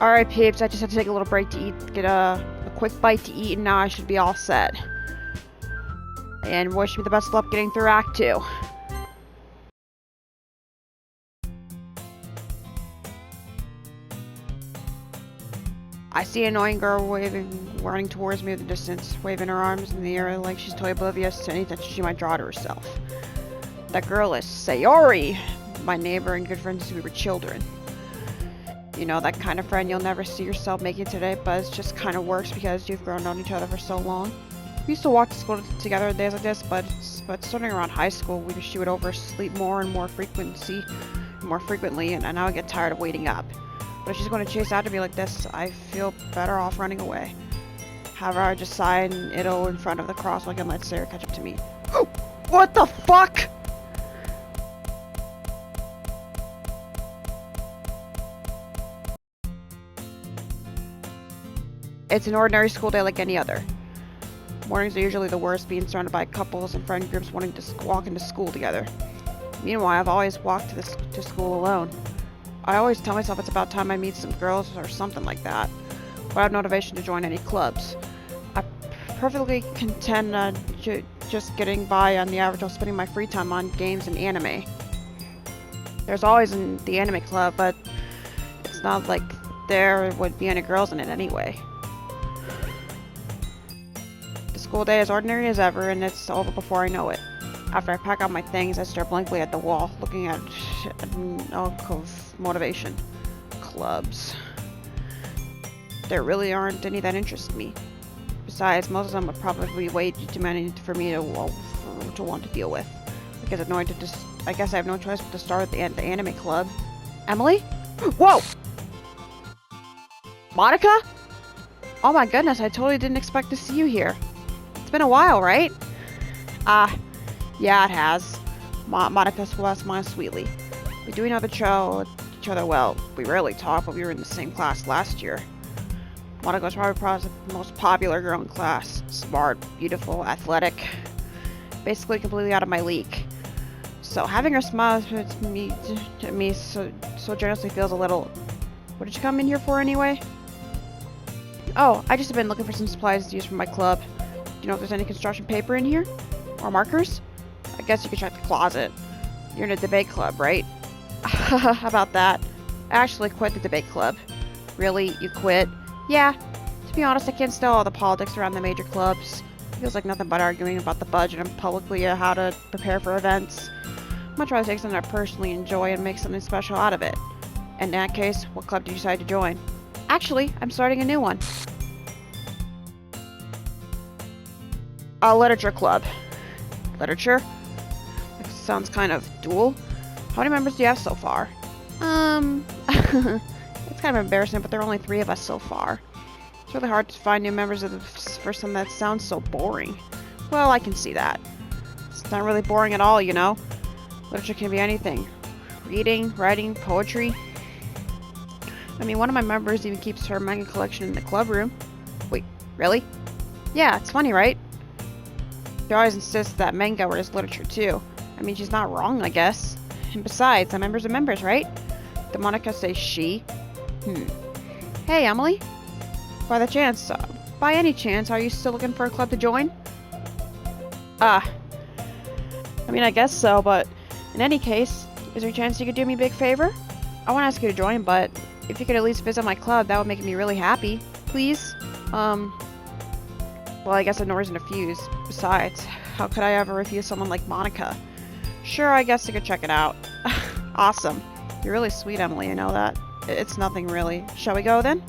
Alright, peeps, I just had to take a little break to eat, get a quick bite to eat, and now I should be all set. And wish me the best of luck getting through Act 2. I see an annoying girl running towards me in the distance, waving her arms in the air like she's totally oblivious to any attention she might draw to herself. That girl is Sayori, my neighbor and good friend since we were children. You know, that kind of friend you'll never see yourself making today, but it just kind of works because you've grown on each other for so long. We used to walk to school together on days like this, but starting around high school, she would oversleep more and more frequently, and now I get tired of waiting up. But if she's going to chase after me like this, I feel better off running away. However, I just sigh and idle in front of the crosswalk and let Sarah catch up to me. What the fuck?! It's an ordinary school day like any other. Mornings are usually the worst, being surrounded by couples and friend groups wanting to walk into school together. Meanwhile, I've always walked to school alone. I always tell myself it's about time I meet some girls or something like that, but I have no motivation to join any clubs. I'm perfectly content just getting by on the average while spending my free time on games and anime. There's always the anime club, but it's not like there would be any girls in it anyway. The school day is ordinary as ever, and it's over before I know it. After I pack out my things, I stare blankly at the wall, looking at of motivation. Clubs. There really aren't any that interest me. Besides, most of them would probably be way too many for me to want to deal with. I guess I have no choice but to start at the anime club. Emily? Whoa! Monica? Oh my goodness, I totally didn't expect to see you here. It's been a while, right? Yeah, it has. Monica smiled sweetly. We do know each other well. We rarely talk, but we were in the same class last year. Monica was probably the most popular girl in class. Smart, beautiful, athletic. Basically completely out of my league. So having her smile to me so generously feels a little... What did you come in here for anyway? Oh, I just have been looking for some supplies to use for my club. Do you know if there's any construction paper in here? Or markers? I guess you could check the closet. You're in a debate club, right? How about that? I actually quit the debate club. Really? You quit? Yeah. To be honest, I can't stand all the politics around the major clubs. It feels like nothing but arguing about the budget and publicly how to prepare for events. I'm much rather take something I personally enjoy and make something special out of it. In that case, what club did you decide to join? Actually, I'm starting a new one. A literature club. Literature? That sounds kind of dual. How many members do you have so far? It's kind of embarrassing, but there are only 3 of us so far. It's really hard to find new members for something that sounds so boring. Well, I can see that. It's not really boring at all, you know? Literature can be anything. Reading, writing, poetry. I mean, one of my members even keeps her manga collection in the club room. Wait, really? Yeah, it's funny, right? She always insists that manga is literature too. I mean, she's not wrong, I guess. And besides, members are members, right? Did Monica say she? Hey, Emily. By any chance, are you still looking for a club to join? I mean, I guess so, but in any case, is there a chance you could do me a big favor? I want to ask you to join, but if you could at least visit my club, that would make me really happy. Please? Well, I guess I have no reason to refuse. Besides, how could I ever refuse someone like Monica? Sure, I guess I could check it out. Awesome. You're really sweet, Emily, I know that. It's nothing really. Shall we go then?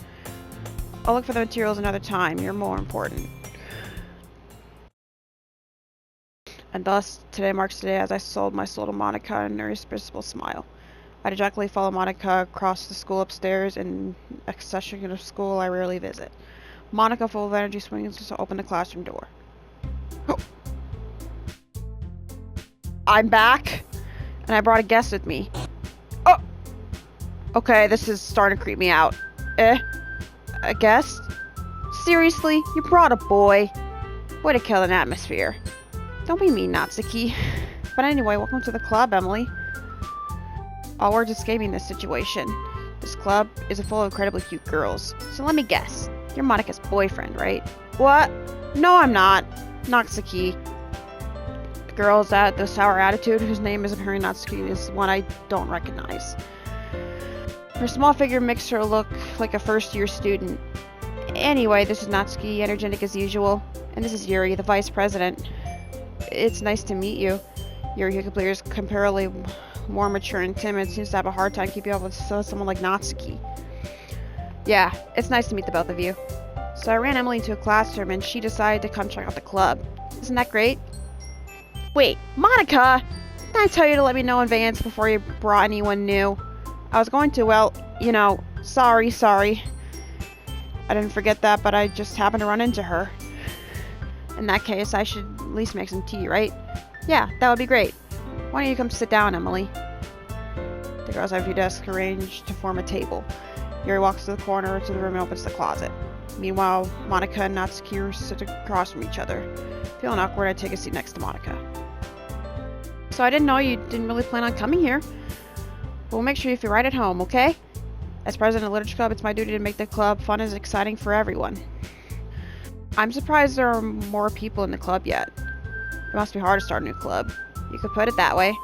I'll look for the materials another time. You're more important. And thus, today marks the day as I sold my soul to Monica and her irresistible smile. I dejectedly follow Monica across the school upstairs in a section of school I rarely visit. Monica, full of energy, swings to open the classroom door. Oh. I'm back, and I brought a guest with me. Oh! Okay, this is starting to creep me out. A guest? Seriously? You brought a boy? Way to kill an atmosphere. Don't be mean, Natsuki. But anyway, welcome to the club, Emily. All words escaping this situation. This club is full of incredibly cute girls. So let me guess. You're Monika's boyfriend, right? What? No, I'm not. Natsuki. The girl with the sour attitude, whose name is apparently Natsuki, is one I don't recognize. Her small figure makes her look like a first-year student. Anyway, this is Natsuki, energetic as usual. And this is Yuri, the vice president. It's nice to meet you. Yuri, who appears comparatively more mature and timid, seems to have a hard time keeping up with someone like Natsuki. Yeah, it's nice to meet the both of you. So I ran Emily into a classroom and she decided to come check out the club. Isn't that great? Wait, Monika! Didn't I tell you to let me know in advance before you brought anyone new? I was going to, well, you know, sorry. I didn't forget that, but I just happened to run into her. In that case, I should at least make some tea, right? Yeah, that would be great. Why don't you come sit down, Emily? The girls have a few desks arranged to form a table. Yuri walks to the corner to the room and opens the closet. Meanwhile, Monika and Natsuki sit across from each other. Feeling awkward, I take a seat next to Monika. So I didn't know you didn't really plan on coming here. But we'll make sure you feel right at home, okay? As president of the Literature Club, it's my duty to make the club fun and exciting for everyone. I'm surprised there are more people in the club yet. It must be hard to start a new club. You could put it that way.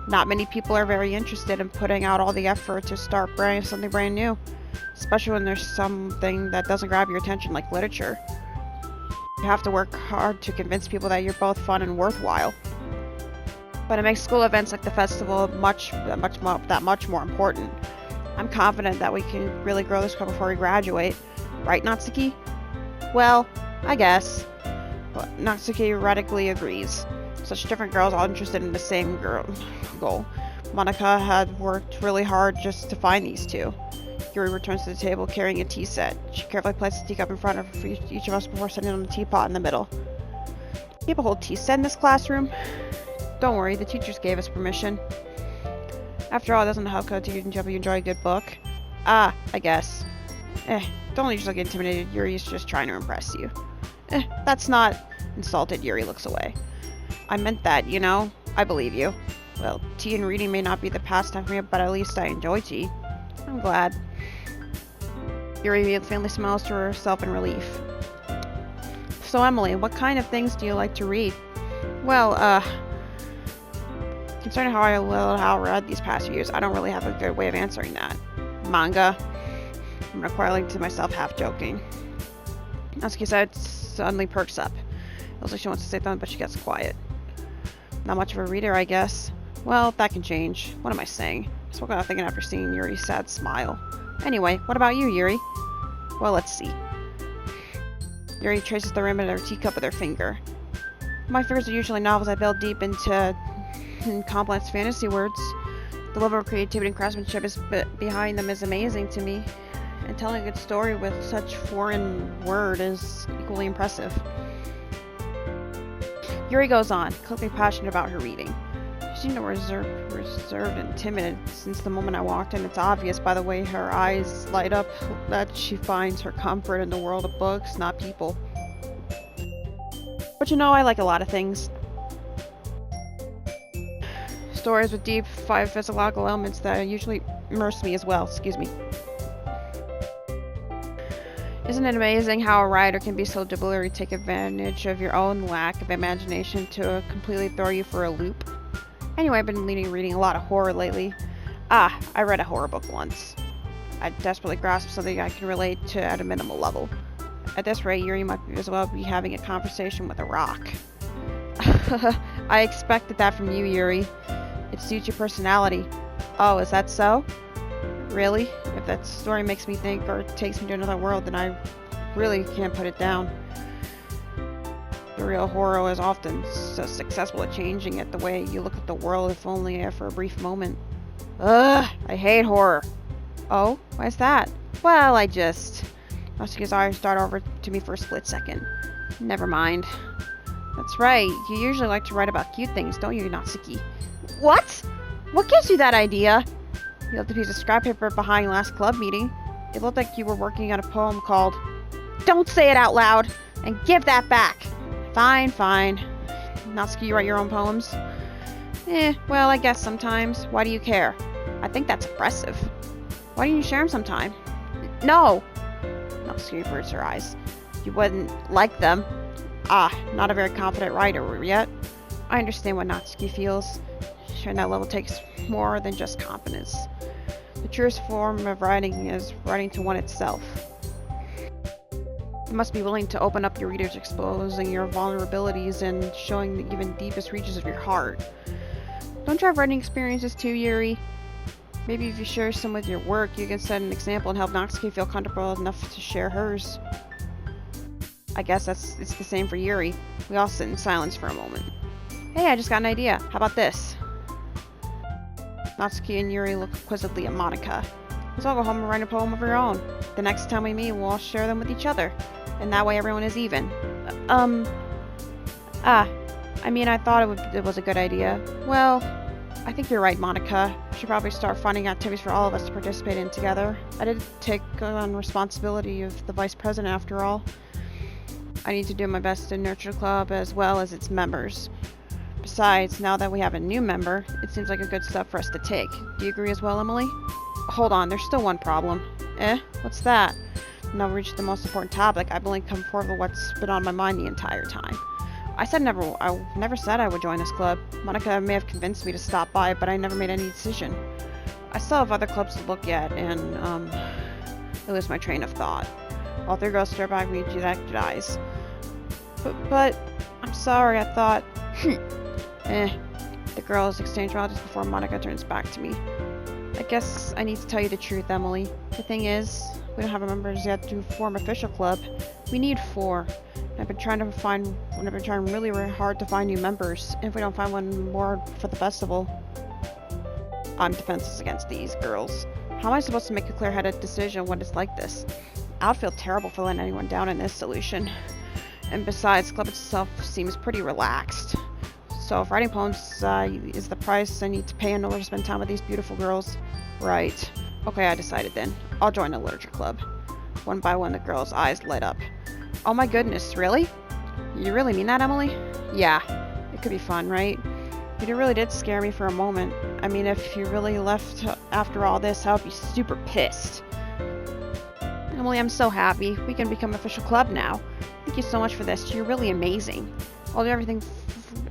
Not many people are very interested in putting out all the effort to start something brand new. Especially when there's something that doesn't grab your attention like literature. You have to work hard to convince people that you're both fun and worthwhile. But it makes school events like the festival that much more important. I'm confident that we can really grow this club before we graduate. Right, Natsuki? Well, I guess. But Natsuki radically agrees. Such different girls all interested in the same goal. Monika had worked really hard just to find these two. Yuri returns to the table carrying a tea set. She carefully places the teacup in front of each of us before setting on the teapot in the middle. You have a whole tea set in this classroom? Don't worry, the teachers gave us permission. After all, doesn't help coach you enjoy a good book. I guess. Don't usually get intimidated. Yuri's just trying to impress you. That's not insulted. Yuri looks away. I meant that, you know. I believe you. Well, tea and reading may not be the pastime for me, but at least I enjoy tea. I'm glad. Yuri faintly smiles to herself in relief. So, Emily, what kind of things do you like to read? Well, concerning how I read these past few years, I don't really have a good way of answering that. Manga. I'm requiring to myself, half joking. Natsuki suddenly perks up. It looks like she wants to say something, but she gets quiet. Not much of a reader, I guess. Well, that can change. What am I saying? I spoke out thinking after seeing Yuri's sad smile. Anyway, what about you, Yuri? Well, let's see. Yuri traces the rim of her teacup with her finger. My fingers are usually novels I build deep into complex fantasy words. The level of creativity and craftsmanship behind them is amazing to me, and telling a good story with such foreign word is equally impressive. Yuri goes on, clearly passionate about her reading. She seemed reserved and timid since the moment I walked in. It's obvious by the way her eyes light up that she finds her comfort in the world of books, not people. But you know, I like a lot of things. Stories with deep, physiological elements that usually immerse me as well. Excuse me. Isn't it amazing how a writer can be so deliberate to take advantage of your own lack of imagination to completely throw you for a loop? Anyway, I've been reading a lot of horror lately. I read a horror book once. I desperately grasped something I can relate to at a minimal level. At this rate, Yuri might as well be having a conversation with a rock. I expected that from you, Yuri. It suits your personality. Oh, is that so? Really? If that story makes me think or takes me to another world, then I really can't put it down. The real horror is often so successful at changing it the way you look at the world, if only for a brief moment. Ugh, I hate horror. Oh, why is that? Well, Natsuki's eyes dart over to me for a split second. Never mind. That's right, you usually like to write about cute things, don't you, Natsuki? What? What gives you that idea? You left a piece of scrap paper behind last club meeting. It looked like you were working on a poem called... Don't say it out loud! And give that back! Fine. Natsuki, you write your own poems? Well, I guess sometimes. Why do you care? I think that's impressive. Why don't you share them sometime? No! Natsuki averts her eyes. You wouldn't like them. Ah, not a very confident writer yet. I understand what Natsuki feels. Sharing that level takes more than just confidence. The truest form of writing is writing to one itself. You must be willing to open up your readers, exposing your vulnerabilities and showing the even deepest reaches of your heart. Don't you have writing experiences too, Yuri? Maybe if you share some with your work, you can set an example and help Natsuki feel comfortable enough to share hers. I guess it's the same for Yuri. We all sit in silence for a moment. Hey, I just got an idea. How about this? Natsuki and Yuri look quizzically at Monika. Let's all go home and write a poem of our own. The next time we meet, we'll all share them with each other. And that way everyone is even. I thought it was a good idea. Well, I think you're right, Monika. We should probably start finding activities for all of us to participate in together. I did take on responsibility of the vice president after all. I need to do my best to nurture the club as well as its members. Besides, now that we have a new member, it seems like a good step for us to take. Do you agree as well, Emily? Hold on, there's still one problem. What's that? Now we reached the most important topic. I've only come forward with what's been on my mind the entire time. I never said I would join this club. Monika may have convinced me to stop by, but I never made any decision. I still have other clubs to look at, and, I lose my train of thought. All three girls stare back at me with dejected eyes. But, I'm sorry, I thought... The girls exchange rounds before Monika turns back to me. I guess I need to tell you the truth, Emily. The thing is, we don't have members yet to form official club. We need 4. I've been trying really hard to find new members. And if we don't find one more for the festival, I'm defenseless against these girls. How am I supposed to make a clear-headed decision when it's like this? I would feel terrible for letting anyone down in this solution. And besides, the club itself seems pretty relaxed. So if writing poems is the price I need to pay in order to spend time with these beautiful girls, right. Okay, I decided then. I'll join the literature club. One by one, the girls' eyes light up. Oh my goodness, really? You really mean that, Emily? Yeah, it could be fun, right? You really did scare me for a moment. I mean, if you really left after all this, I would be super pissed. Emily, I'm so happy. We can become an official club now. Thank you so much for this. You're really amazing. I'll do everything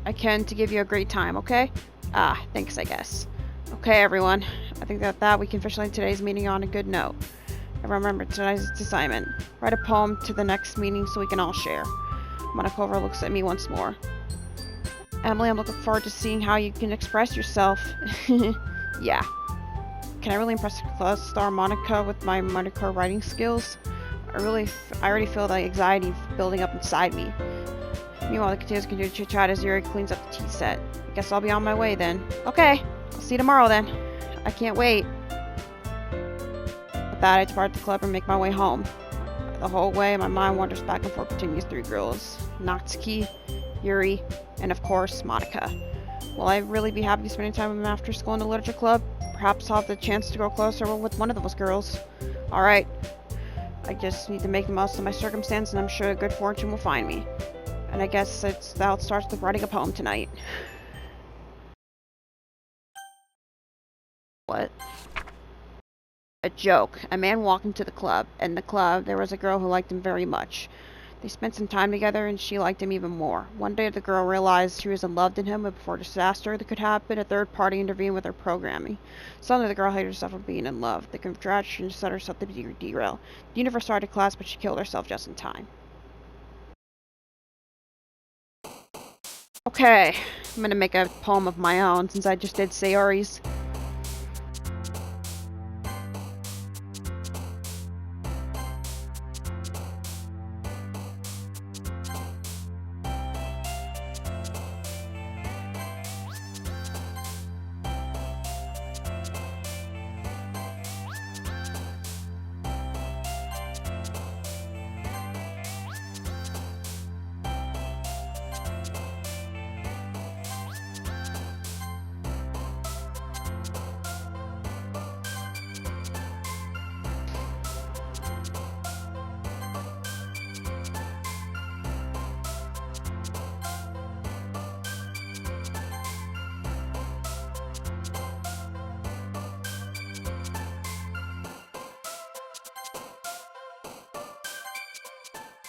I can to give you a great time, okay? Thanks, I guess. Okay, everyone. I think that we can officially end today's meeting on a good note. And remember, tonight's assignment. Write a poem to the next meeting so we can all share. Monika looks at me once more. Emily, I'm looking forward to seeing how you can express yourself. Yeah. Can I really impress class star Monika with my Monika writing skills? I already feel the anxiety building up inside me. Meanwhile, the continues to chit-chat as Yuri cleans up the tea set. I guess I'll be on my way then. Okay, I'll see you tomorrow then. I can't wait. With that, I depart the club and make my way home. The whole way, my mind wanders back and forth between these 3 girls. Natsuki, Yuri, and of course, Monika. Will I really be happy spending time with them after school in the literature club? Perhaps I'll have the chance to grow closer with one of those girls. Alright. I just need to make the most of my circumstance, and I'm sure good fortune will find me. And I guess that starts with writing a poem tonight. What? A joke. A man walked into the club. In the club, there was a girl who liked him very much. They spent some time together, and she liked him even more. One day, the girl realized she was in love with him, but before disaster that could happen, a third party intervened with her programming. Suddenly, the girl hated herself for being in love. The contraction set herself to derail. The universe started class, but she killed herself just in time. Okay, I'm gonna make a poem of my own since I just did Sayori's.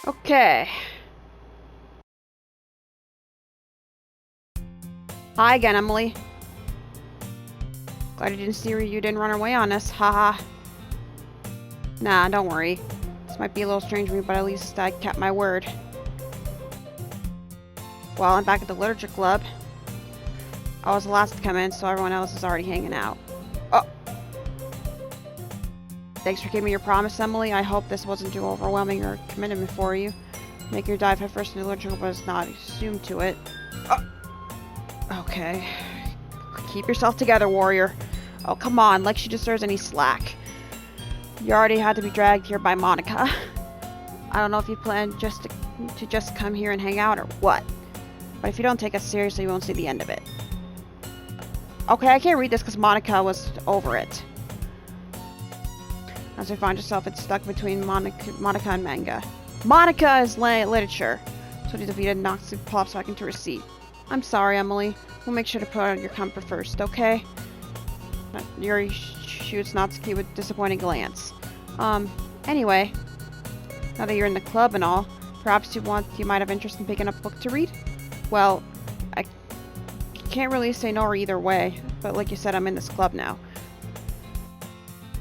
Okay. Hi again, Emily. Glad you didn't run away on us, haha. Nah, don't worry. This might be a little strange for me, but at least I kept my word. Well, I'm back at the literature club. I was the last to come in, so everyone else is already hanging out. Oh! Thanks for keeping your promise, Emily. I hope this wasn't too overwhelming or commitment for you. Make your dive headfirst into the literature club was not assumed to it. Oh! Okay. Keep yourself together, warrior. Oh, come on, like she deserves any slack. You already had to be dragged here by Monica. I don't know if you plan to just come here and hang out or what. But if you don't take us seriously, you won't see the end of it. Okay, I can't read this because Monica was over it. As you find yourself, it's stuck between Monica and manga. Monica is literature. So he defeated Noxie plops back into her seat. I'm sorry, Emily. We'll make sure to put on your comfort first, okay? Yuri shoots Natsuki with a disappointing glance. Anyway, now that you're in the club and all, perhaps you might have interest in picking up a book to read? Well, I can't really say no or either way, but like you said, I'm in this club now.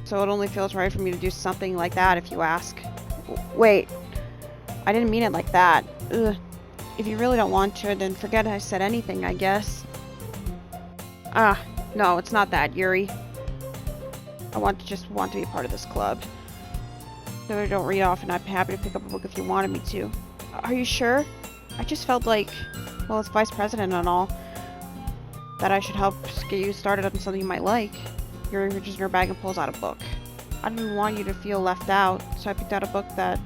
So it only feels right for me to do something like that if you ask. Wait, I didn't mean it like that. Ugh. If you really don't want to, then forget I said anything, I guess. No, it's not that, Yuri. I just want to be part of this club. Though I don't read often, I'd be happy to pick up a book if you wanted me to. Are you sure? I just felt like, well, as vice president and all, that I should help get you started on something you might like. Yuri reaches in her bag and pulls out a book. I didn't want you to feel left out, so I picked out a book that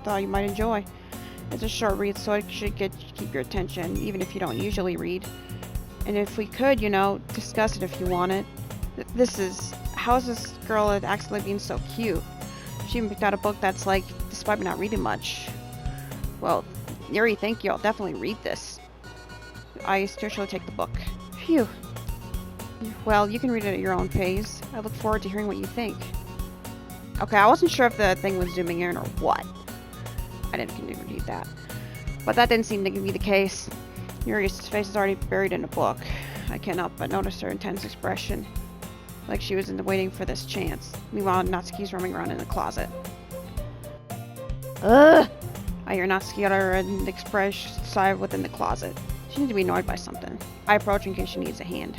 thought you might enjoy. It's a short read, so it should keep your attention, even if you don't usually read. And if we could, discuss it if you want it. How is this girl accidentally being so cute? She even picked out a book that's like, despite me not reading much. Well, Yuri, thank you. I'll definitely read this. I seriously take the book. Phew. Well, you can read it at your own pace. I look forward to hearing what you think. Okay, I wasn't sure if the thing was zooming in or what. I didn't read that. But that didn't seem to be the case. Yuri's face is already buried in a book. I can't help but notice her intense expression. Like she was waiting for this chance. Meanwhile, Natsuki's roaming around in the closet. Ugh! I hear Natsuki utter an expressed sigh within the closet. She needs to be annoyed by something. I approach in case she needs a hand.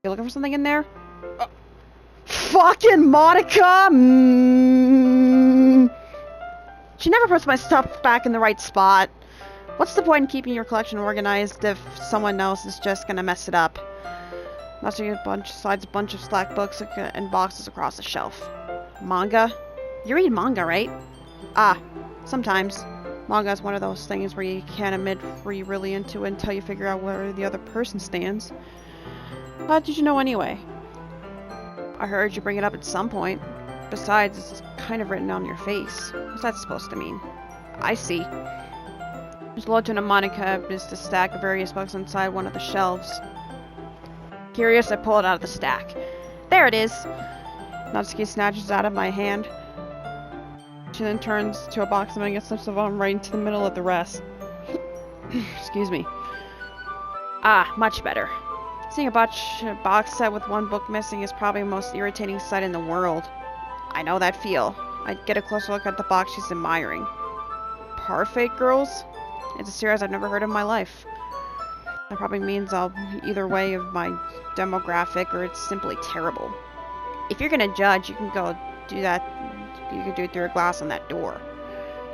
You looking for something in there? Fucking Monica! She never puts my stuff back in the right spot. What's the point in keeping your collection organized if someone else is just gonna mess it up? Natsuki slides a bunch of slack books and boxes across the shelf. Manga? You read manga, right? Sometimes. Manga is one of those things where you can't admit where you're really into it until you figure out where the other person stands. How did you know anyway? I heard you bring it up at some point. Besides, it's kind of written on your face. What's that supposed to mean? I see. Below to Monica is the stack of various books inside one of the shelves. Curious, I pull it out of the stack. There it is! Natsuki snatches it out of my hand. She then turns to a box and gets slips of them right into the middle of the rest. Excuse me. Much better. Seeing a box set with one book missing is probably the most irritating sight in the world. I know that feel. I get a closer look at the box she's admiring. Parfait Girls? It's a series I've never heard in my life. That probably means I'll either way of my demographic or it's simply terrible. If you're gonna judge, you can go do that. You can do it through a glass on that door.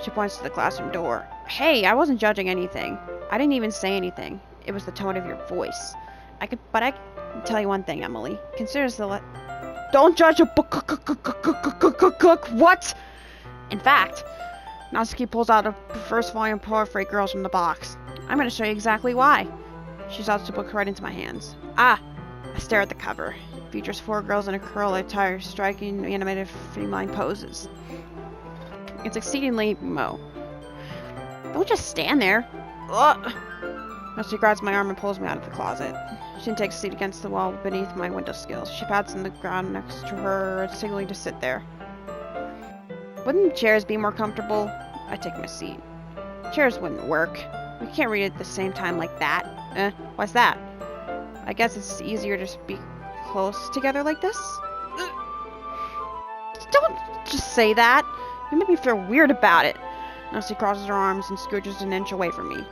She points to the classroom door. Hey, I wasn't judging anything. I didn't even say anything. It was the tone of your voice. But I can tell you one thing, Emily. Consider don't judge a book. What? In fact, Natsuki pulls out a first volume Parfait Girls from the box. I'm going to show you exactly why. She shouts the book right into my hands. I stare at the cover. It features 4 girls in a curl attire, striking animated feline poses. It's exceedingly emo. Don't just stand there. Ugh. She grabs my arm and pulls me out of the closet. She takes a seat against the wall beneath my windowsill. She pats on the ground next to her, signaling to sit there. Wouldn't chairs be more comfortable? I take my seat. Chairs wouldn't work. We can't read at the same time like that. What's that? I guess it's easier to be close together like this? Don't just say that. You make me feel weird about it. Nancy crosses her arms and scooches an inch away from me.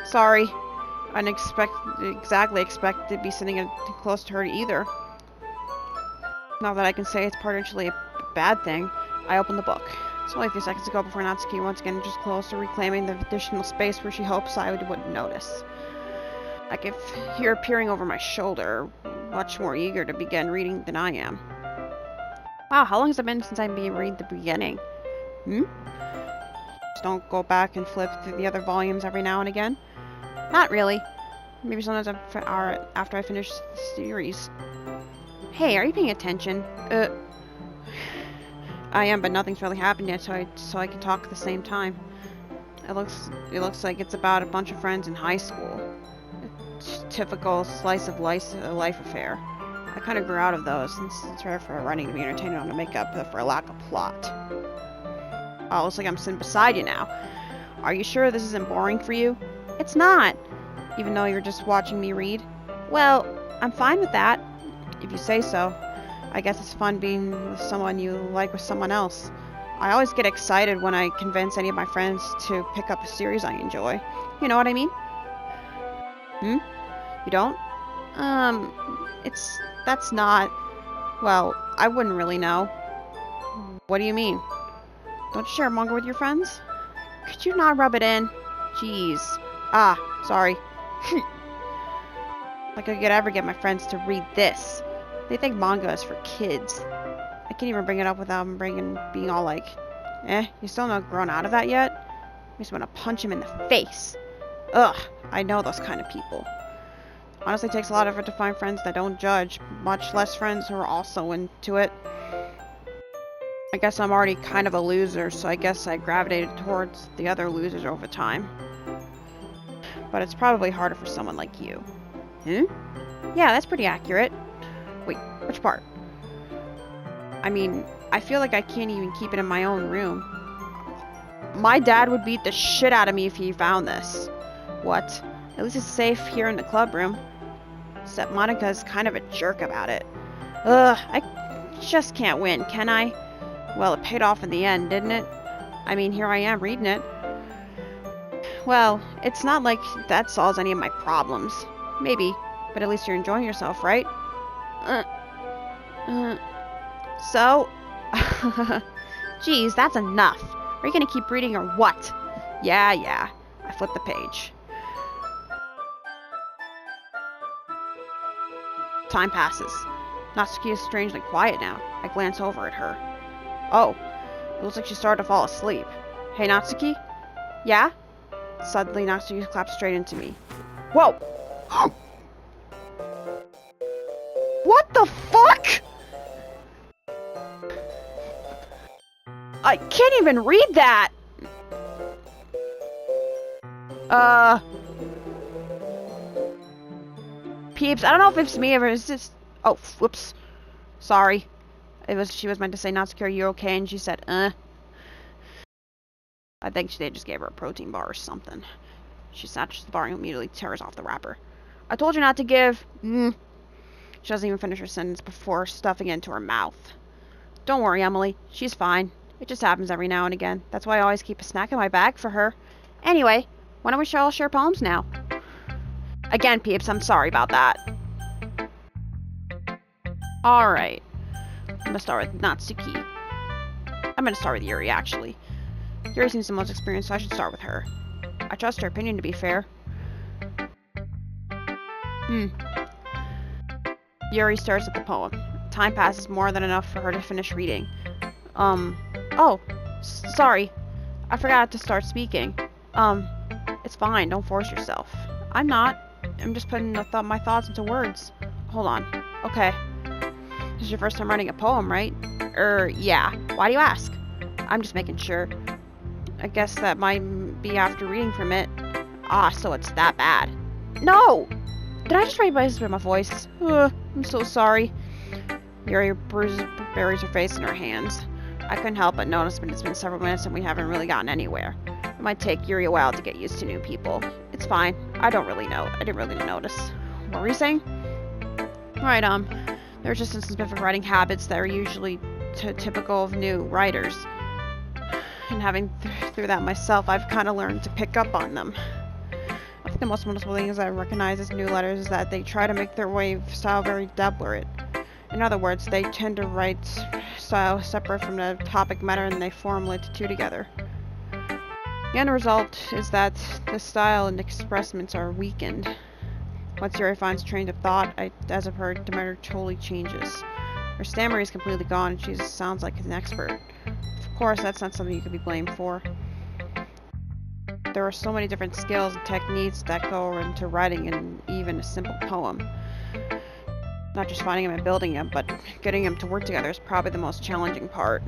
Sorry. I didn't exactly expect to be sitting close to her either. Not that I can say it's partially a bad thing. I open the book. It's only a few seconds ago before Natsuki once again just close to reclaiming the additional space where she hopes I wouldn't notice. I can hear her peering over my shoulder, much more eager to begin reading than I am. Wow, how long has it been since I read the beginning? Just don't go back and flip through the other volumes every now and again? Not really. Maybe sometimes after I finish the series. Hey, are you paying attention? I am, but nothing's really happened yet, so I can talk at the same time. It looks like it's about a bunch of friends in high school. It's typical slice of life affair. I kind of grew out of those, since it's rare for writing to be entertaining on to make up for a lack of plot. Oh, looks like I'm sitting beside you now. Are you sure this isn't boring for you? It's not. Even though you're just watching me read? Well, I'm fine with that. If you say so. I guess it's fun being with someone you like with someone else. I always get excited when I convince any of my friends to pick up a series I enjoy. You know what I mean? You don't? That's not... Well, I wouldn't really know. What do you mean? Don't you share manga with your friends? Could you not rub it in? Jeez. Ah, sorry. Like I could ever get my friends to read this. They think manga is for kids. I can't even bring it up without them being all like, you still not grown out of that yet? I just want to punch him in the face. Ugh, I know those kind of people. Honestly, it takes a lot of effort to find friends that don't judge, much less friends who are also into it. I guess I'm already kind of a loser, so I guess I gravitated towards the other losers over time. But it's probably harder for someone like you. Yeah, that's pretty accurate. Wait, which part? I mean, I feel like I can't even keep it in my own room. My dad would beat the shit out of me if he found this. What? At least it's safe here in the club room. Except Monica is kind of a jerk about it. Ugh, I just can't win, can I? Well, it paid off in the end, didn't it? I mean, here I am reading it. Well, it's not like that solves any of my problems. Maybe, but at least you're enjoying yourself, right? So? Geez, that's enough. Are you gonna keep reading or what? Yeah. I flip the page. Time passes. Natsuki is strangely quiet now. I glance over at her. Oh, it looks like she started to fall asleep. Hey, Natsuki? Yeah? Suddenly, Natsuki claps straight into me. Whoa! What the fuck?! I can't even read that! Peeps, I don't know if it's me or it's just... Oh, whoops. Sorry. She was meant to say, Natsuki, are you okay? And she said, I think they just gave her a protein bar or something. She snatches the bar and immediately tears off the wrapper. I told you not to give... She doesn't even finish her sentence before stuffing it into her mouth. Don't worry, Emily. She's fine. It just happens every now and again. That's why I always keep a snack in my bag for her. Anyway, why don't we all share poems now? Again, peeps, I'm sorry about that. Alright. I'm gonna start with Natsuki. I'm gonna start with Yuri, actually. Yuri seems the most experienced, so I should start with her. I trust her opinion to be fair. Yuri starts with the poem. Time passes more than enough for her to finish reading. Sorry. I forgot to start speaking. It's fine, don't force yourself. I'm not. I'm just putting my thoughts into words. Hold on. Okay. This is your first time writing a poem, right? Yeah. Why do you ask? I'm just making sure. I guess that might be after reading from it. Ah, so it's that bad. No! Did I just raise my voice? I'm so sorry. Yuri buries her face in her hands. I couldn't help but notice, but it's been several minutes and we haven't really gotten anywhere. It might take Yuri a while to get used to new people. It's fine. I didn't really notice. What were you saying? Right, there are just some specific writing habits that are usually typical of new writers. And having through that myself, I've kind of learned to pick up on them. I think the most noticeable thing I recognize as new letters is that they try to make their style very deliberate. In other words, they tend to write style separate from the topic matter and they formulate the two together. The end result is that the style and expressments are weakened. Once Yuri finds a train of thought, as of her demeanor totally changes. Her stammering is completely gone and she sounds like an expert. Of course, that's not something you could be blamed for. There are so many different skills and techniques that go into writing and even a simple poem. Not just finding them and building them, but getting them to work together is probably the most challenging part.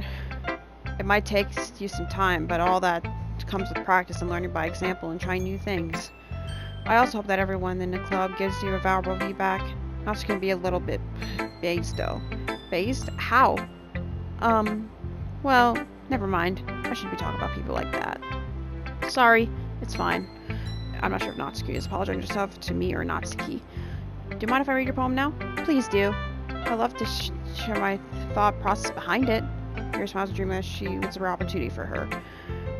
It might take you some time, but all that comes with practice and learning by example and trying new things. I also hope that everyone in the club gives you a valuable feedback. Also can be a little bit based though. Based? How? Well, never mind. I shouldn't be talking about people like that. Sorry, it's fine. I'm not sure if Natsuki is apologizing herself to me or Natsuki. Do you mind if I read your poem now? Please do. I'd love to share my thought process behind it. Yuri smiles and dreams that she was a rare opportunity for her.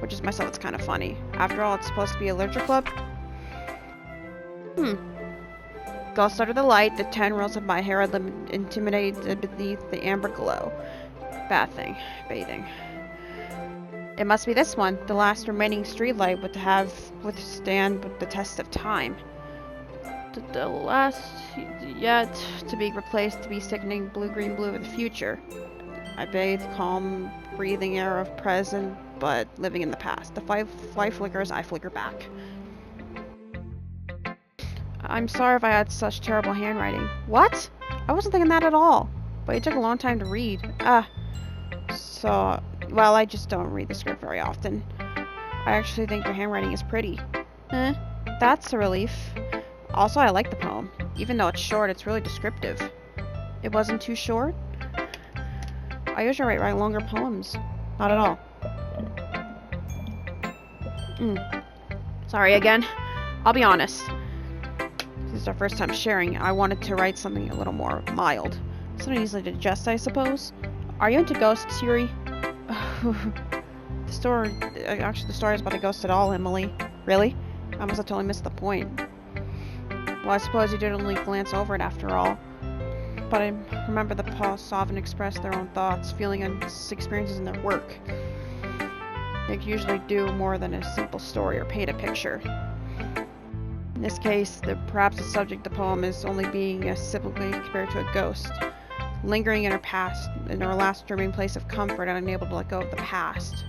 Which is myself, it's kind of funny. After all, it's supposed to be a literature club. Ghost under the light, the 10 rows of my hair intimidated beneath the amber glow. Bathing. It must be this one, the last remaining streetlight would have withstand the test of time. The last yet to be replaced to be sickening blue-green blue of the future. I bathe calm, breathing air of present, but living in the past. The fly flickers, I flicker back. I'm sorry if I had such terrible handwriting. What? I wasn't thinking that at all. But it took a long time to read. Well, I just don't read the script very often. I actually think your handwriting is pretty. That's a relief. Also, I like the poem. Even though it's short, it's really descriptive. It wasn't too short? I usually write longer poems. Not at all. Sorry again. I'll be honest. This is our first time sharing. I wanted to write something a little more mild. Something easily to digest, I suppose. Are you into ghosts, Yuri? The story is about a ghost at all, Emily. Really? I must have totally missed the point. Well, I suppose you did only glance over it after all. But I remember the Paul often express their own thoughts, feelings, and experiences in their work. They usually do more than a simple story or paint a picture. In this case, perhaps the subject of the poem is only being simply compared to a ghost, lingering in her past, in her last remaining place of comfort and unable to let go of the past,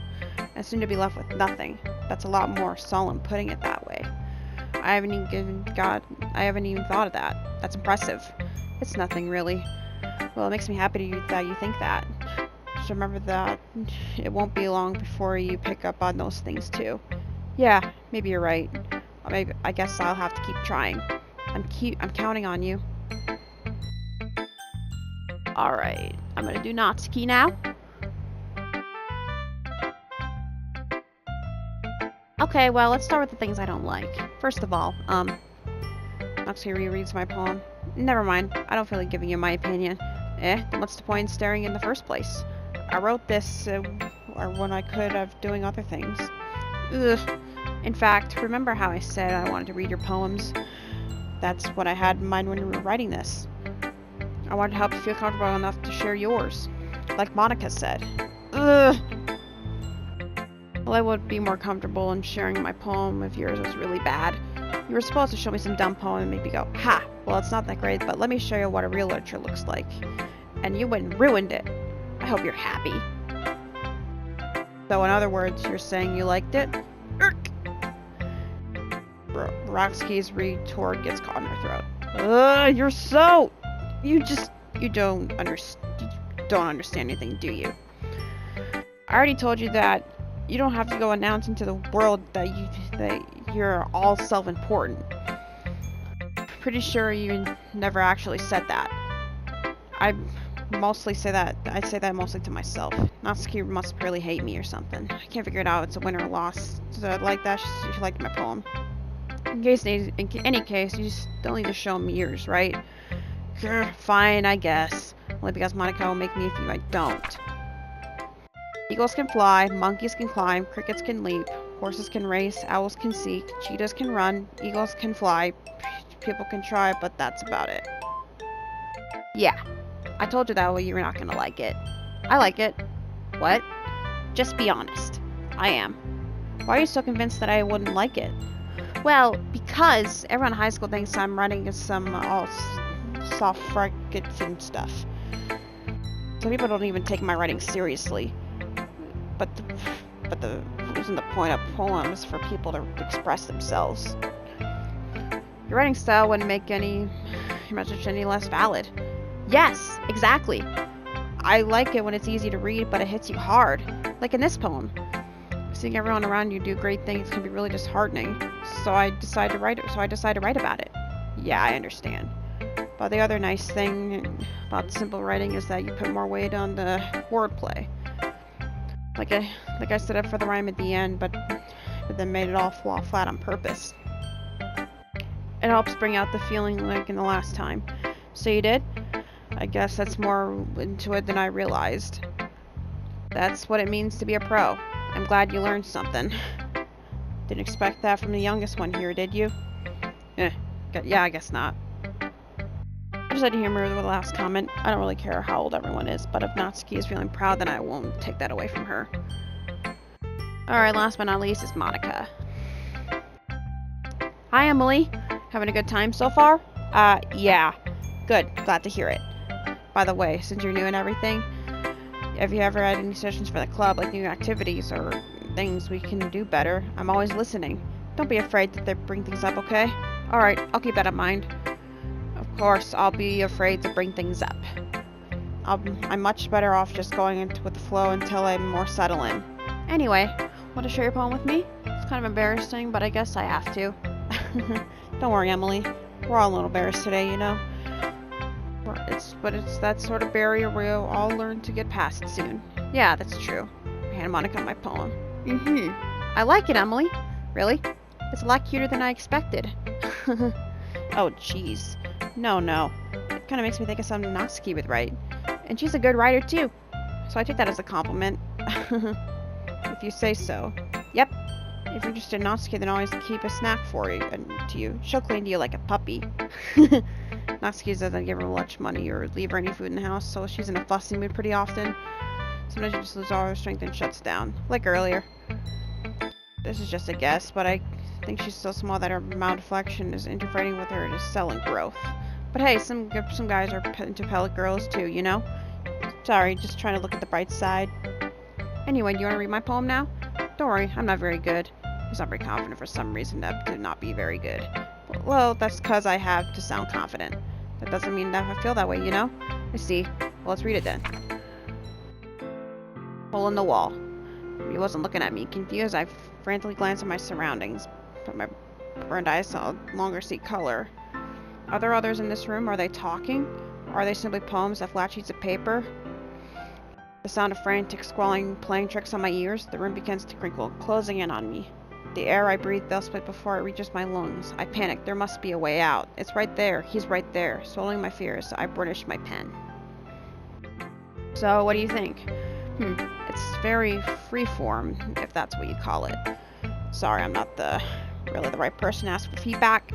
and soon to be left with nothing. That's a lot more solemn putting it that way. I haven't even thought of that. That's impressive. It's nothing, really. Well, it makes me happy that you think that. Just remember that it won't be long before you pick up on those things, too. Yeah, maybe you're right. I guess I'll have to keep trying. I'm counting on you. Alright, I'm gonna do Natsuki now. Okay, well, let's start with the things I don't like. First of all, Natsuki rereads my poem. Never mind, I don't feel like giving you my opinion. Then what's the point in staring in the first place? I wrote this, or when I could have doing other things. Ugh. In fact, remember how I said I wanted to read your poems? That's what I had in mind when we were writing this. I wanted to help you feel comfortable enough to share yours. Like Monica said. Ugh. Well, I would be more comfortable in sharing my poem if yours was really bad. You were supposed to show me some dumb poem and make me go, ha, well, it's not that great, but let me show you what a real literature looks like. And you went and ruined it. I hope you're happy. So in other words, you're saying you liked it? Urk! Roxy's retort gets caught in her throat. You're so... You don't understand anything, do you? I already told you that you don't have to go announcing to the world that you're all self-important. Pretty sure you never actually said that. mostly say that. I say that mostly to myself. Natsuki must really hate me or something. I can't figure it out. It's a win or a loss. So like that, she liked my poem. In any case, you still need to show me yours, right? Fine, I guess. Only because Monica will make me if I don't. Eagles can fly, monkeys can climb, crickets can leap, horses can race, owls can seek, cheetahs can run, eagles can fly, people can try, but that's about it. Yeah, I told you that way you were not gonna like it. I like it. What? Just be honest. I am. Why are you so convinced that I wouldn't like it? Well, because everyone in high school thinks I'm writing some all soft frigates and stuff. Some people don't even take my writing seriously. But isn't the point of poems for people to express themselves? Your writing style wouldn't make your message any less valid. Yes, exactly. I like it when it's easy to read, but it hits you hard. Like in this poem. Seeing everyone around you do great things can be really disheartening. So I decided to write about it. Yeah, I understand. But the other nice thing about simple writing is that you put more weight on the wordplay. Like I set up for the rhyme at the end, but then made it all fall flat on purpose. It helps bring out the feeling like in the last time. So you did? I guess that's more into it than I realized. That's what it means to be a pro. I'm glad you learned something. Didn't expect that from the youngest one here, did you? Yeah, I guess not. I just had to humor with the last comment. I don't really care how old everyone is, but if Natsuki is feeling proud, then I won't take that away from her. Alright, last but not least is Monica. Hi, Emily. Having a good time so far? Yeah. Good. Glad to hear it. By the way, since you're new and everything, have you ever had any suggestions for the club, like new activities or things we can do better? I'm always listening. Don't be afraid to bring things up, okay? Alright, I'll keep that in mind. Of course, I'll be afraid to bring things up. I'm much better off just going with the flow until I'm more settled in. Anyway, want to share your poem with me? It's kind of embarrassing, but I guess I have to. Don't worry, Emily. We're all a little embarrassed today, you know? It's that sort of barrier we'll all learn to get past soon. Yeah, that's true. I hand Monica my poem. I like it, Emily. Really? It's a lot cuter than I expected. Oh, jeez. No. It kind of makes me think of something Natsuki would write. And she's a good writer, too. So I take that as a compliment. If you say so. Yep. If you're interested in Natsuki, then always keep a snack for you and to you. She'll cling to you like a puppy. Natsuki doesn't give her much money or leave her any food in the house, so she's in a fussy mood pretty often. Sometimes she just loses all her strength and shuts down. Like earlier. This is just a guess, but I think she's so small that her malfunction is interfering with her cell and growth. But hey, some guys are into pellet girls too, you know? Sorry, just trying to look at the bright side. Anyway, do you want to read my poem now? Don't worry, I'm not very good. He's not very confident for some reason to not be very good. Well, that's because I have to sound confident. That doesn't mean that I feel that way, you know? I see. Well, let's read it then. Hole in the wall. He wasn't looking at me. Confused, I frantically glanced at my surroundings, but my burned eyes no longer see color. Are there others in this room? Are they talking? Or are they simply poems of flat sheets of paper? The sound of frantic squalling playing tricks on my ears. The room begins to crinkle, closing in on me. The air I breathe thus split before it reaches my lungs. I panic. There must be a way out. It's right there. He's right there. Swallowing my fears, I burnished my pen. So, what do you think? It's very freeform, if that's what you call it. Sorry, I'm not really the right person to ask for feedback.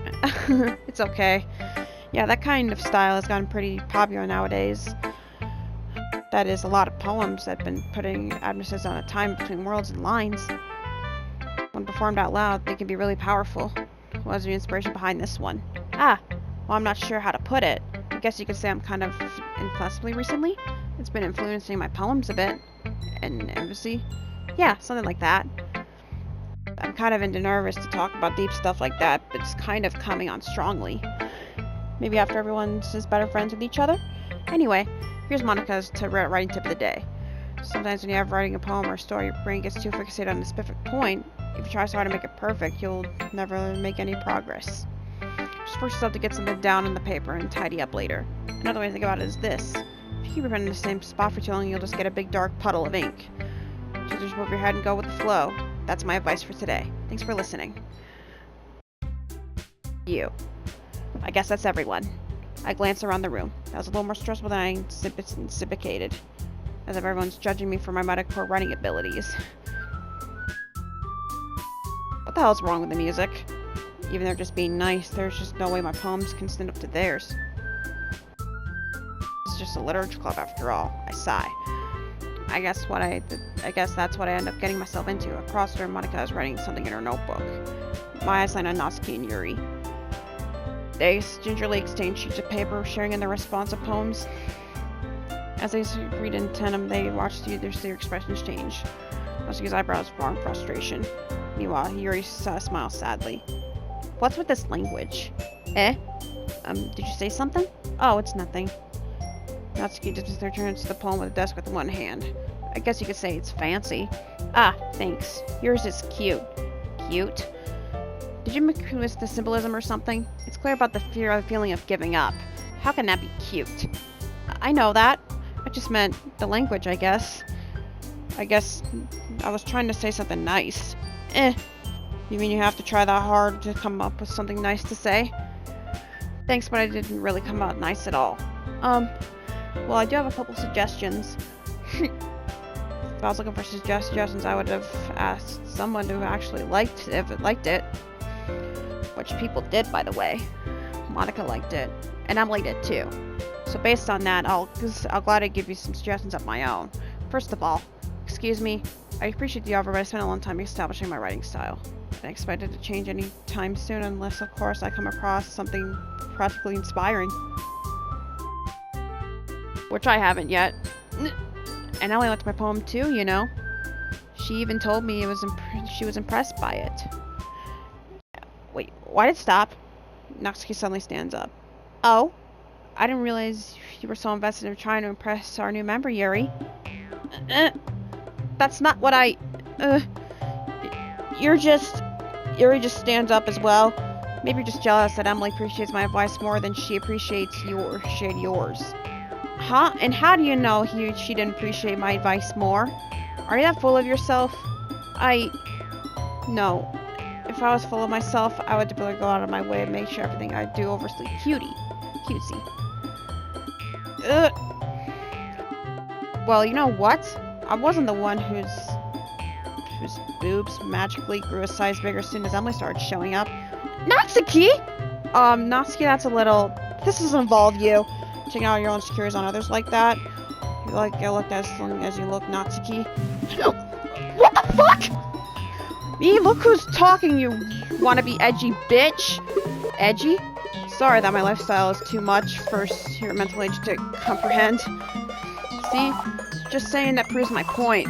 It's okay. Yeah, that kind of style has gotten pretty popular nowadays. That is, a lot of poems that have been putting emphasis on a time between worlds and lines. When performed out loud, they can be really powerful. What was the inspiration behind this one? Well, I'm not sure how to put it. I guess you could say I'm kind of inflexible recently. It's been influencing my poems a bit. And empathy. Yeah, something like that. I'm kind of nervous to talk about deep stuff like that, but it's kind of coming on strongly. Maybe after everyone's just better friends with each other? Anyway, here's Monica's writing tip of the day. Sometimes when you're writing a poem or a story, your brain gets too fixated on a specific point. If you try so hard to make it perfect, you'll never make any progress. Just force yourself to get something down on the paper and tidy up later. Another way to think about it is this. If you keep your pen in the same spot for too long, you'll just get a big dark puddle of ink. So just move your head and go with the flow. That's my advice for today. Thanks for listening. You. I guess that's everyone. I glanced around the room. That was a little more stressful than I anticipated, as if everyone's judging me for my mighty poor writing abilities. What the hell's wrong with the music? Even they're just being nice, there's just no way my poems can stand up to theirs. It's just a literature club after all. I sigh. I guess that's what I end up getting myself into. Across her, Monica is writing something in her notebook. My eyes line on Natsuki and Yuri. They gingerly exchange sheets of paper, sharing in their responsive poems. As they read in tandem, they watch their expressions change. Natsuki's eyebrows form frustration. Meanwhile, Yuri smiles sadly. What's with this language? Eh? Did you say something? Oh, it's nothing. Natsuki turns to the poem with the desk with one hand. I guess you could say it's fancy. Ah, thanks. Yours is cute. Cute? Did you miss the symbolism or something? It's clear about the feeling of giving up. How can that be cute? I know that. I just meant the language, I guess. I guess I was trying to say something nice. Eh. You mean you have to try that hard to come up with something nice to say? Thanks, but I didn't really come out nice at all. Well, I do have a couple suggestions. If I was looking for suggestions, I would have asked someone who actually liked it. Which people did, by the way. Monica liked it, and Emily did too. So based on that, I'll gladly give you some suggestions of my own. First of all, excuse me, I appreciate the offer, but I spent a long time establishing my writing style. I expect it to change any time soon, unless, of course, I come across something practically inspiring. Which I haven't yet. And Emily liked my poem too, you know. She even told me she was impressed by it. Wait, why did it stop? Natsuki suddenly stands up. Oh? I didn't realize you were so invested in trying to impress our new member, Yuri. That's not what I... Yuri just stands up as well. Maybe you're just jealous that Emily appreciates my advice more than she appreciates yours. Huh? And how do you know she didn't appreciate my advice more? Are you that full of yourself? No. If I was full of myself, I would really go out of my way and make sure everything I do overly cutesy. Well, you know what? I wasn't the one whose boobs magically grew a size bigger as soon as Emily started showing up. Natsuki! Natsuki, that's a little... This doesn't involve you. Taking out your own insecurities on others like that. You look as long as you look, Natsuki. What the fuck? Me? Look who's talking, you wanna be edgy bitch. Edgy? Sorry that my lifestyle is too much for your mental age to comprehend. See? Just saying that proves my point.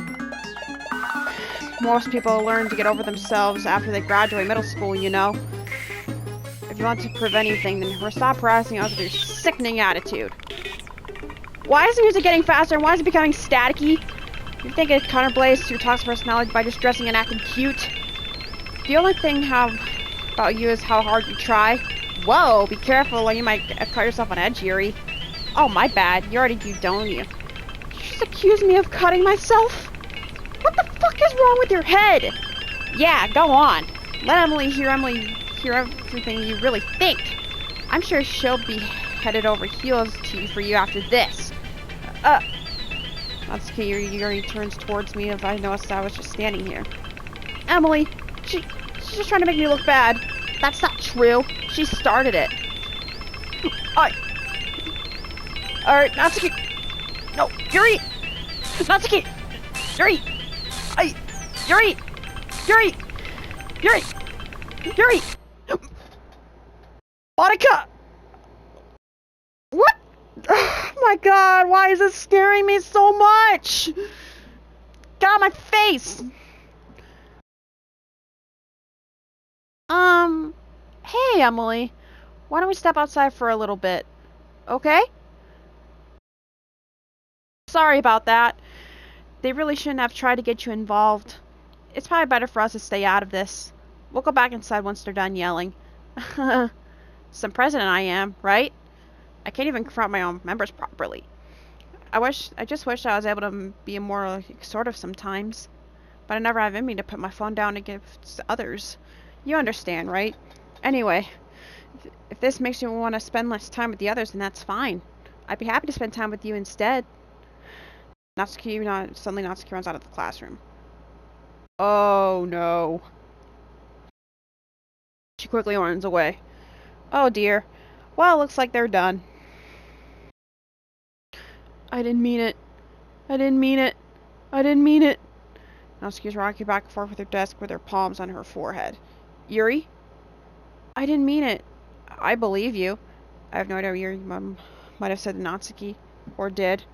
Most people learn to get over themselves after they graduate middle school, you know. If you want to prove anything, then stop harassing us with your sickening attitude. Why is the music getting faster and why is it becoming staticky? You think it counterblasts your toxic personality by just dressing and acting cute? The only thing about you is how hard you try. Whoa, be careful or you might cut yourself on edge, Yuri. Oh, my bad. You already do, don't you? You just accuse me of cutting myself? What the fuck is wrong with your head? Yeah, go on. Let Emily hear everything you really think. I'm sure she'll be headed over heels for you after this. Natsuki Yuri turns towards me as I noticed I was just standing here. Emily, she's just trying to make me look bad. That's not true. She started it. Alright, Natsuki. No, Yuri! Natsuki! Yuri! Yuri! Yuri! Yuri! Yuri! Monica! What? Oh my god, why is it scaring me so much? Get out of my face! Hey Emily. Why don't we step outside for a little bit? Okay? Sorry about that. They really shouldn't have tried to get you involved. It's probably better for us to stay out of this. We'll go back inside once they're done yelling. Some president I am, right? I can't even confront my own members properly. I just wish I was able to be more like, sort of sometimes. But I never have in me to put my phone down to give to others. You understand, right? Anyway, if this makes you want to spend less time with the others, then that's fine. I'd be happy to spend time with you instead. Suddenly Natsuki runs out of the classroom. Oh no. She quickly runs away. Oh dear. Well, looks like they're done. I didn't mean it. I didn't mean it. I didn't mean it. Natsuki's rocking back and forth with her desk with her palms on her forehead. Yuri? I didn't mean it. I believe you. I have no idea what Yuri might have said to Natsuki. Or did.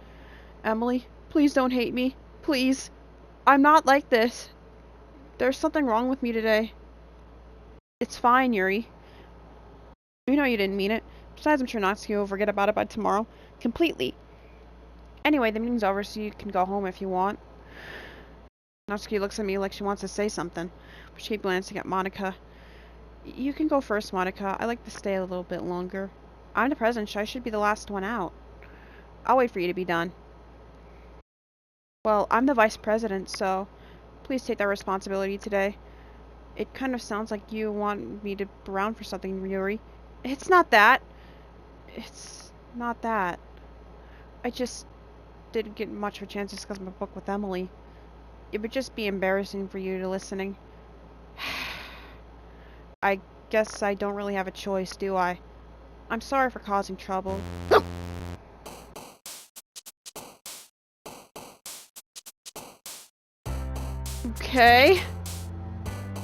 Emily, please don't hate me. Please. I'm not like this. There's something wrong with me today. It's fine, Yuri. You know you didn't mean it. Besides, I'm sure Natsuki will forget about it by tomorrow. Completely. Anyway, the meeting's over, so you can go home if you want. Natsuki looks at me like she wants to say something, but she keeps glancing at Monica. You can go first, Monica. I like to stay a little bit longer. I'm the president, so I should be the last one out. I'll wait for you to be done. Well, I'm the vice president, so please take that responsibility today. It kind of sounds like you want me to be around for something, Yuri. It's not that. It's not that. I just didn't get much of a chance to discuss my book with Emily. It would just be embarrassing for you to listening. I guess I don't really have a choice, do I? I'm sorry for causing trouble. Okay.